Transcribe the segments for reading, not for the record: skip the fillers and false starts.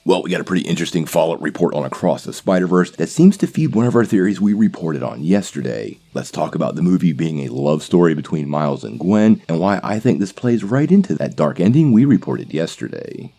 Well, we got a pretty interesting follow-up report on Across the Spider-Verse that seems to feed one of our theories we reported on yesterday. Let's talk about the movie being a love story between Miles and Gwen, and why I think this plays right into that dark ending we reported yesterday.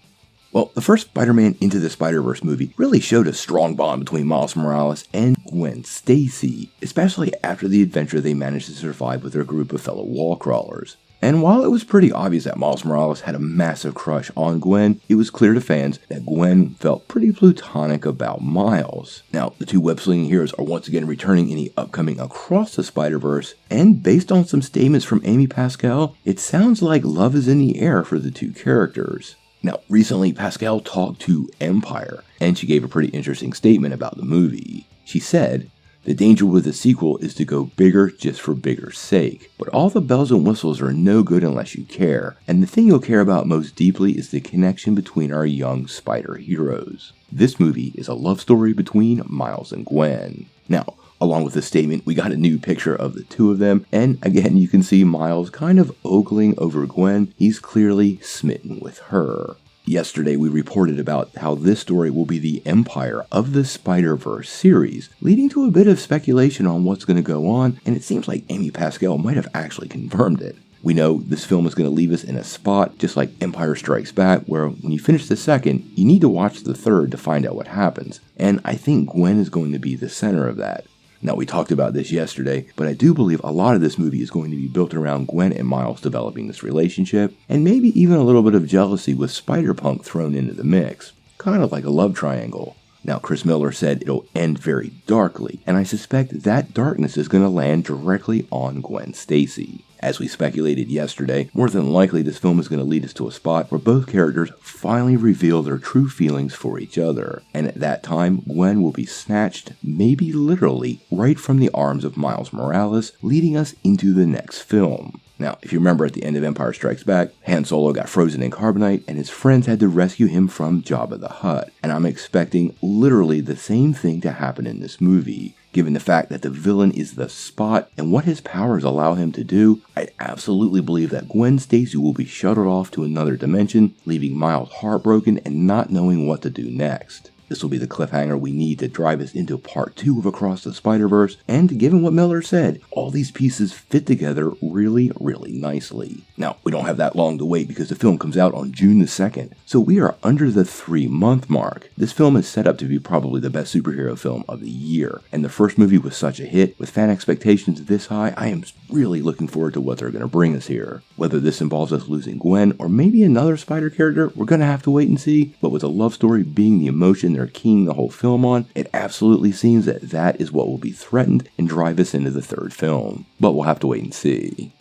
Well, the first Spider-Man Into the Spider-Verse movie really showed a strong bond between Miles Morales and Gwen Stacy, especially after the adventure they managed to survive with their group of fellow wall crawlers. And while it was pretty obvious that Miles Morales had a massive crush on Gwen, it was clear to fans that Gwen felt pretty platonic about Miles. Now, the two web-slinging heroes are once again returning in the upcoming Across the Spider-Verse, and based on some statements from Amy Pascal, it sounds like love is in the air for the two characters. Now, recently Pascal talked to Empire, and she gave a pretty interesting statement about the movie. She said, "The danger with a sequel is to go bigger just for bigger's sake. But all the bells and whistles are no good unless you care. And the thing you'll care about most deeply is the connection between our young spider heroes. This movie is a love story between Miles and Gwen." Now, along with this statement, we got a new picture of the two of them. And again, you can see Miles kind of ogling over Gwen. He's clearly smitten with her. Yesterday, we reported about how this story will be the Empire of the Spider-Verse series, leading to a bit of speculation on what's going to go on, and it seems like Amy Pascal might have actually confirmed it. We know this film is going to leave us in a spot, just like Empire Strikes Back, where when you finish the second, you need to watch the third to find out what happens, and I think Gwen is going to be the center of that. Now, we talked about this yesterday, but I do believe a lot of this movie is going to be built around Gwen and Miles developing this relationship, and maybe even a little bit of jealousy with Spider-Punk thrown into the mix. Kind of like a love triangle. Now, Chris Miller said it'll end very darkly, and I suspect that darkness is going to land directly on Gwen Stacy. As we speculated yesterday, more than likely this film is going to lead us to a spot where both characters finally reveal their true feelings for each other. And at that time, Gwen will be snatched, maybe literally, right from the arms of Miles Morales, leading us into the next film. Now, if you remember at the end of Empire Strikes Back, Han Solo got frozen in carbonite and his friends had to rescue him from Jabba the Hutt. And I'm expecting literally the same thing to happen in this movie. Given the fact that the villain is the Spot and what his powers allow him to do, I absolutely believe that Gwen Stacy will be shuttled off to another dimension, leaving Miles heartbroken and not knowing what to do next. This will be the cliffhanger we need to drive us into part 2 of Across the Spider-Verse, and given what Miller said, all these pieces fit together really, really nicely. Now, we don't have that long to wait because the film comes out on June the 2nd, so we are under the 3-month mark. This film is set up to be probably the best superhero film of the year, and the first movie was such a hit, with fan expectations this high, I am really looking forward to what they're going to bring us here. Whether this involves us losing Gwen, or maybe another Spider character, we're going to have to wait and see, but with a love story being the emotion they're keying the whole film on, it absolutely seems that that is what will be threatened and drive us into the third film. But we'll have to wait and see.